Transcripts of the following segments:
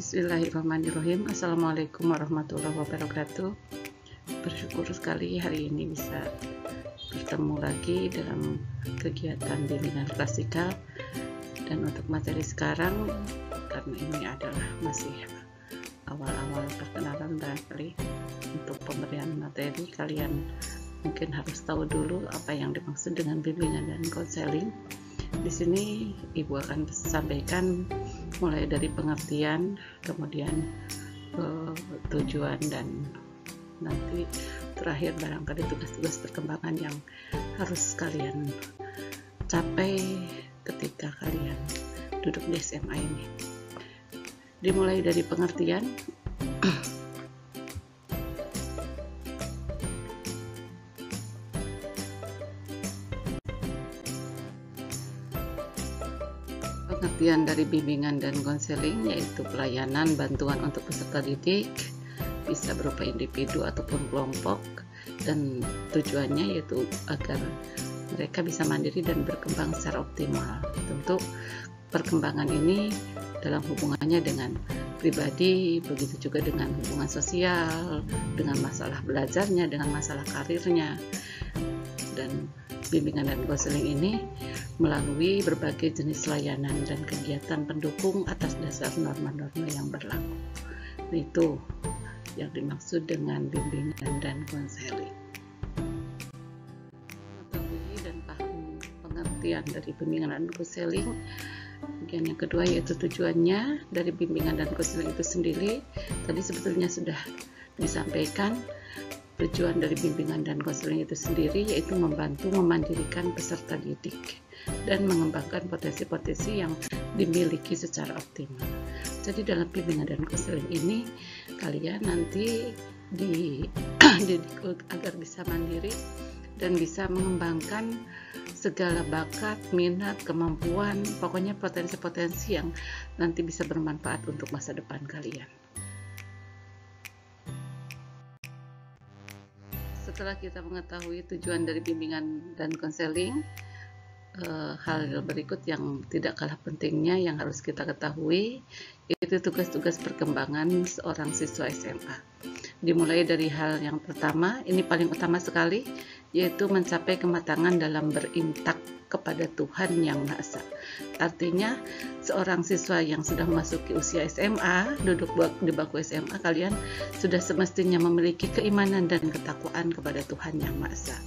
Bismillahirrahmanirrahim. Assalamualaikum warahmatullahi wabarakatuh. Bersyukur sekali hari ini bisa bertemu lagi dalam kegiatan bimbingan klasikal. Dan untuk materi sekarang, karena ini adalah masih awal-awal perkenalan, barangkali untuk pemberian materi kalian mungkin harus tahu dulu apa yang dimaksud dengan bimbingan dan konseling. Di sini Ibu akan sampaikan mulai dari pengertian, kemudian tujuan, dan nanti terakhir barangkali tugas-tugas perkembangan yang harus kalian capai ketika kalian duduk di SMA ini. Dimulai dari pengertian. Pengertian dari bimbingan dan konseling yaitu pelayanan bantuan untuk peserta didik, bisa berupa individu ataupun kelompok, dan tujuannya yaitu agar mereka bisa mandiri dan berkembang secara optimal. Tentu perkembangan ini dalam hubungannya dengan pribadi, begitu juga dengan hubungan sosial, dengan masalah belajarnya, dengan masalah karirnya. Dan bimbingan dan konseling ini melalui berbagai jenis layanan dan kegiatan pendukung atas dasar norma-norma yang berlaku. Itu yang dimaksud dengan bimbingan dan konseling. Mengetahui dan paham pengertian dari bimbingan dan konseling. Kemudian yang kedua yaitu tujuannya dari bimbingan dan konseling itu sendiri. Tadi sebetulnya sudah disampaikan. Tujuan dari bimbingan dan konseling itu sendiri yaitu membantu memandirikan peserta didik dan mengembangkan potensi-potensi yang dimiliki secara optimal. Jadi dalam bimbingan dan konseling ini kalian nanti dididik agar bisa mandiri dan bisa mengembangkan segala bakat, minat, kemampuan, pokoknya potensi-potensi yang nanti bisa bermanfaat untuk masa depan kalian. Setelah kita mengetahui tujuan dari bimbingan dan konseling, hal berikut yang tidak kalah pentingnya yang harus kita ketahui yaitu tugas-tugas perkembangan seorang siswa SMA. Dimulai dari hal yang pertama, ini paling utama sekali, yaitu mencapai kematangan dalam berintak kepada Tuhan Yang Maha Esa. Artinya, seorang siswa yang sudah memasuki usia SMA, duduk di bangku SMA, kalian sudah semestinya memiliki keimanan dan ketakwaan kepada Tuhan Yang Maha Esa.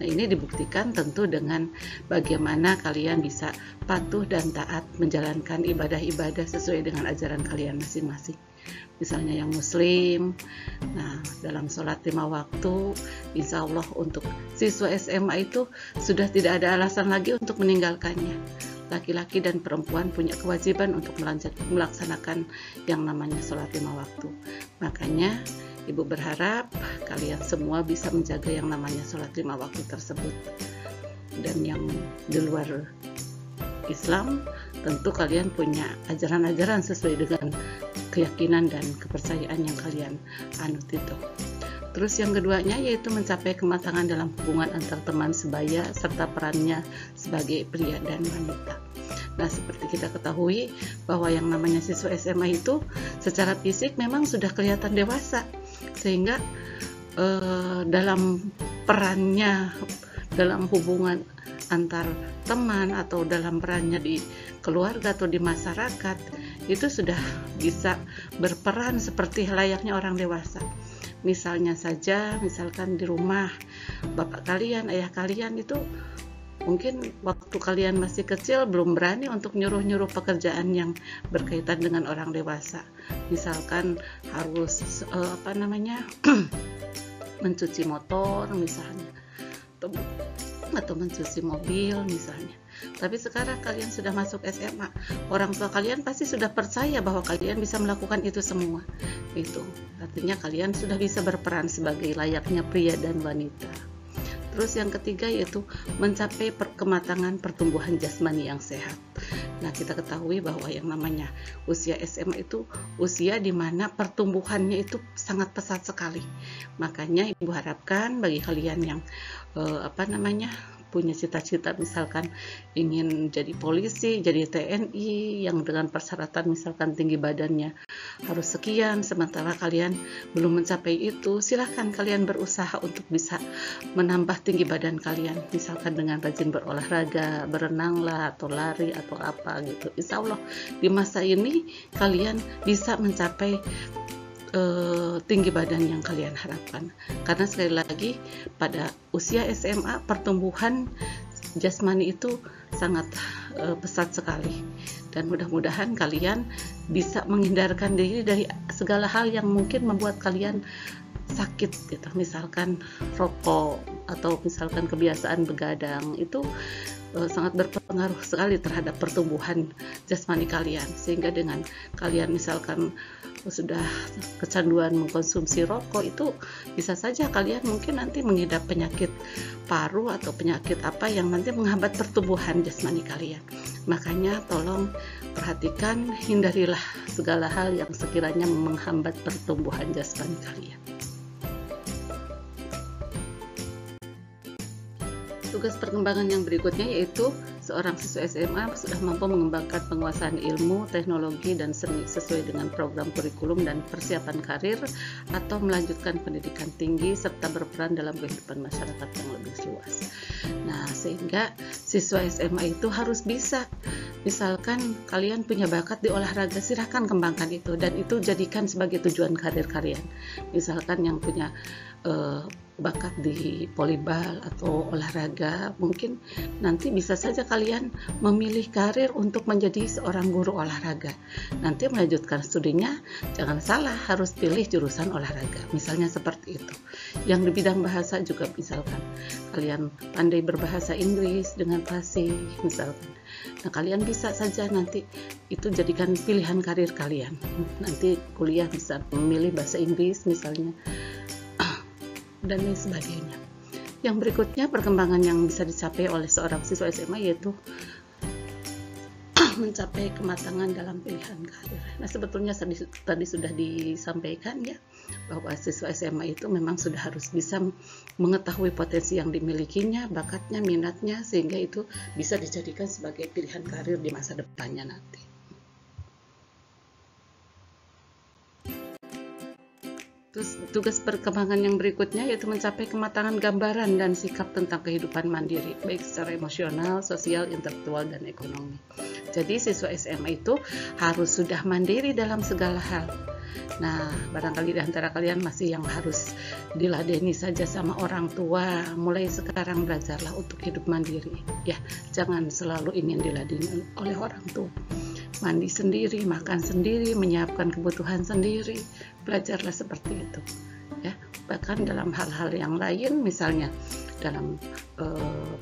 Nah, ini dibuktikan tentu dengan bagaimana kalian bisa patuh dan taat menjalankan ibadah-ibadah sesuai dengan ajaran kalian masing-masing. Misalnya yang muslim, nah dalam sholat 5 waktu, insya Allah untuk siswa SMA itu sudah tidak ada alasan lagi untuk meninggalkannya. Laki-laki dan perempuan punya kewajiban untuk melaksanakan yang namanya sholat 5 waktu. Makanya Ibu berharap kalian semua bisa menjaga yang namanya sholat 5 waktu tersebut. Dan yang di luar Islam, tentu kalian punya ajaran-ajaran sesuai dengan keyakinan dan kepercayaan yang kalian anut itu. Terus yang keduanya yaitu mencapai kematangan dalam hubungan antar teman sebaya serta perannya sebagai pria dan wanita. Nah, seperti kita ketahui bahwa yang namanya siswa SMA itu secara fisik memang sudah kelihatan dewasa, sehingga dalam perannya dalam hubungan antar teman atau dalam perannya di keluarga atau di masyarakat itu sudah bisa berperan seperti layaknya orang dewasa. Misalnya saja, misalkan di rumah bapak kalian, ayah kalian itu mungkin waktu kalian masih kecil belum berani untuk nyuruh-nyuruh pekerjaan yang berkaitan dengan orang dewasa. Misalkan harus mencuci motor misalnya, atau mencuci mobil misalnya. Tapi sekarang kalian sudah masuk SMA, orang tua kalian pasti sudah percaya bahwa kalian bisa melakukan itu semua. Itu artinya kalian sudah bisa berperan sebagai layaknya pria dan wanita. Terus yang ketiga yaitu mencapai kematangan pertumbuhan jasmani yang sehat. Nah, kita ketahui bahwa yang namanya usia SMA itu usia di mana pertumbuhannya itu sangat pesat sekali. Makanya Ibu harapkan bagi kalian yang punya cita-cita misalkan ingin jadi polisi, jadi TNI yang dengan persyaratan misalkan tinggi badannya harus sekian, sementara kalian belum mencapai itu, silahkan kalian berusaha untuk bisa menambah tinggi badan kalian, misalkan dengan rajin berolahraga, berenang lah, atau lari, atau apa gitu. Insya Allah di masa ini kalian bisa mencapai tinggi badan yang kalian harapkan, karena sekali lagi pada usia SMA pertumbuhan jasmani itu sangat pesat sekali, dan mudah-mudahan kalian bisa menghindarkan diri dari segala hal yang mungkin membuat kalian sakit gitu, misalkan rokok atau misalkan kebiasaan begadang itu sangat berpengaruh sekali terhadap pertumbuhan jasmani kalian, sehingga dengan kalian misalkan sudah kecanduan mengkonsumsi rokok, itu bisa saja kalian mungkin nanti mengidap penyakit paru atau penyakit apa yang nanti menghambat pertumbuhan jasmani kalian. Makanya tolong perhatikan, hindarilah segala hal yang sekiranya menghambat pertumbuhan jasmani kalian. Tugas perkembangan yang berikutnya yaitu seorang siswa SMA sudah mampu mengembangkan penguasaan ilmu, teknologi, dan seni sesuai dengan program kurikulum dan persiapan karir, atau melanjutkan pendidikan tinggi serta berperan dalam kehidupan masyarakat yang lebih luas. Nah, sehingga siswa SMA itu harus bisa, misalkan kalian punya bakat di olahraga, silahkan kembangkan itu, dan itu jadikan sebagai tujuan karir kalian. Misalkan yang punya bakat di volleyball atau olahraga, mungkin nanti bisa saja kalian memilih karir untuk menjadi seorang guru olahraga. Nanti melanjutkan studinya, jangan salah, harus pilih jurusan olahraga, misalnya seperti itu. Yang di bidang bahasa juga, misalkan kalian pandai berbahasa Inggris dengan fasih misalkan, nah kalian bisa saja nanti itu jadikan pilihan karir kalian. Nanti kuliah bisa memilih bahasa Inggris misalnya, dan lain sebagainya. Yang berikutnya, perkembangan yang bisa dicapai oleh seorang siswa SMA yaitu mencapai kematangan dalam pilihan karir. Nah, sebetulnya tadi sudah disampaikan ya, bahwa siswa SMA itu memang sudah harus bisa mengetahui potensi yang dimilikinya, bakatnya, minatnya, sehingga itu bisa dijadikan sebagai pilihan karir di masa depannya nanti. Tugas perkembangan yang berikutnya yaitu mencapai kematangan gambaran dan sikap tentang kehidupan mandiri, baik secara emosional, sosial, intelektual, dan ekonomi. Jadi siswa SMA itu harus sudah mandiri dalam segala hal. Nah, barangkali di antara kalian masih yang harus diladeni saja sama orang tua, mulai sekarang belajarlah untuk hidup mandiri. Ya, jangan selalu ingin diladeni oleh orang tua. Mandi sendiri, makan sendiri, menyiapkan kebutuhan sendiri, belajarlah seperti itu. Ya, bahkan dalam hal-hal yang lain, misalnya dalam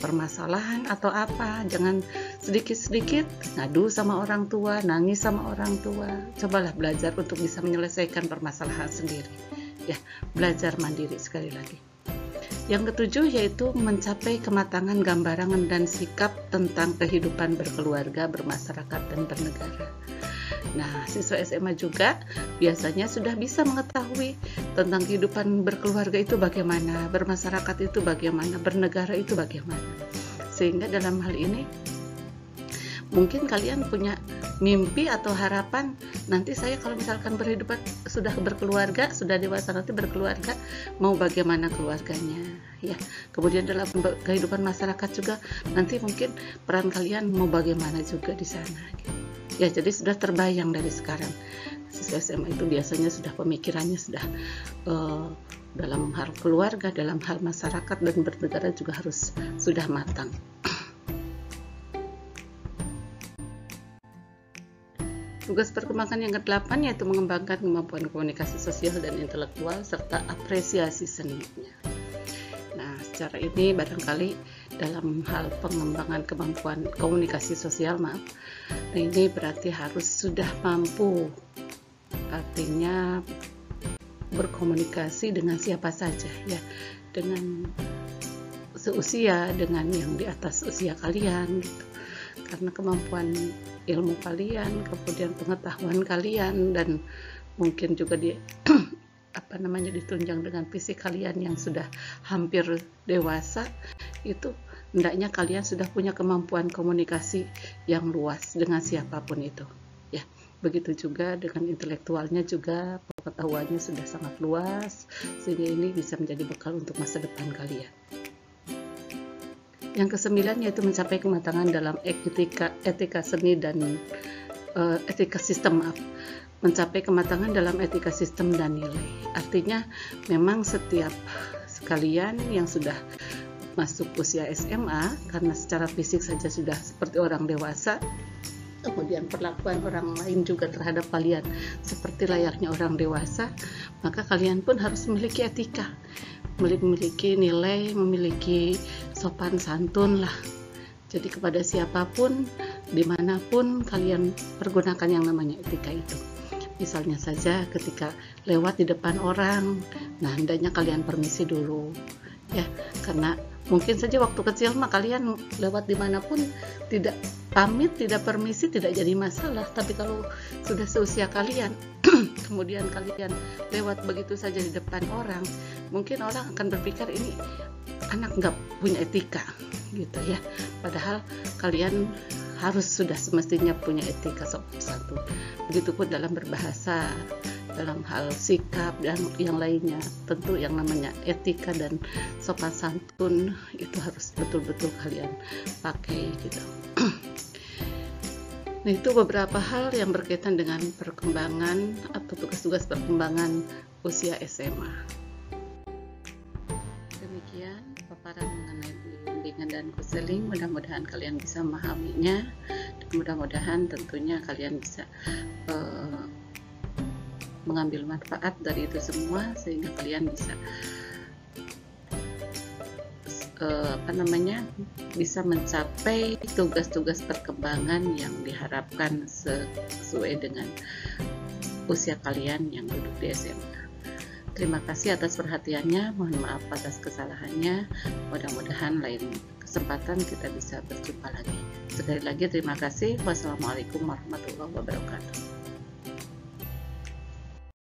permasalahan atau apa, jangan sedikit-sedikit ngadu sama orang tua, nangis sama orang tua. Cobalah belajar untuk bisa menyelesaikan permasalahan sendiri. Ya, belajar mandiri sekali lagi. Yang ketujuh yaitu mencapai kematangan gambaran dan sikap tentang kehidupan berkeluarga, bermasyarakat, dan bernegara. Nah, siswa SMA juga biasanya sudah bisa mengetahui tentang kehidupan berkeluarga itu bagaimana, bermasyarakat itu bagaimana, bernegara itu bagaimana. Sehingga dalam hal ini mungkin kalian punya mimpi atau harapan, nanti saya kalau misalkan sudah berkeluarga, sudah dewasa nanti berkeluarga, mau bagaimana keluarganya, ya. Kemudian dalam kehidupan masyarakat juga nanti mungkin peran kalian mau bagaimana juga di sana, gitu. Ya, jadi sudah terbayang dari sekarang. Siswa SMA itu biasanya sudah pemikirannya sudah dalam hal keluarga, dalam hal masyarakat, dan bernegara juga harus sudah matang. Tugas perkembangan yang ke-8 yaitu mengembangkan kemampuan komunikasi sosial dan intelektual serta apresiasi seninya. Nah, secara ini barangkali dalam hal pengembangan kemampuan komunikasi sosial, ini berarti harus sudah mampu, artinya berkomunikasi dengan siapa saja, ya, dengan seusia, dengan yang di atas usia kalian, gitu. Karena kemampuan ilmu kalian, kemudian pengetahuan kalian, dan mungkin juga ditunjang dengan fisik kalian yang sudah hampir dewasa, itu hendaknya kalian sudah punya kemampuan komunikasi yang luas dengan siapapun itu. Ya, begitu juga dengan intelektualnya juga, pengetahuannya sudah sangat luas, sehingga ini bisa menjadi bekal untuk masa depan kalian. Yang kesembilan yaitu mencapai kematangan dalam etika seni dan etika sistem, mencapai kematangan dalam etika sistem dan nilai. Artinya memang setiap kalian yang sudah masuk usia SMA, karena secara fisik saja sudah seperti orang dewasa, kemudian perlakuan orang lain juga terhadap kalian seperti layaknya orang dewasa, maka kalian pun harus memiliki etika, memiliki nilai, memiliki sopan santun lah. Jadi kepada siapapun, dimanapun kalian pergunakan yang namanya etika itu. Misalnya saja ketika lewat di depan orang, nah hendaknya kalian permisi dulu, ya, karena mungkin saja waktu kecil mah kalian lewat dimanapun tidak pamit, tidak permisi, tidak jadi masalah. Tapi kalau sudah seusia kalian, kemudian kalian lewat begitu saja di depan orang, mungkin orang akan berpikir ini anak nggak punya etika, gitu ya. Padahal kalian harus sudah semestinya punya etika sopan santun. Begitupun dalam berbahasa, dalam hal sikap dan yang lainnya. Tentu yang namanya etika dan sopan santun itu harus betul-betul kalian pakai gitu. Nah, itu beberapa hal yang berkaitan dengan perkembangan atau tugas-tugas perkembangan usia SMA. Demikian paparan mengenai bimbingan dan konseling. Mudah-mudahan kalian bisa memahaminya. Mudah-mudahan tentunya kalian bisa mengambil manfaat dari itu semua, sehingga kalian bisa bisa mencapai tugas-tugas perkembangan yang diharapkan sesuai dengan usia kalian yang duduk di SMA. Terima kasih atas perhatiannya, mohon maaf atas kesalahannya. Mudah-mudahan lain kesempatan kita bisa berjumpa lagi. Sekali lagi terima kasih. Wassalamualaikum warahmatullahi wabarakatuh.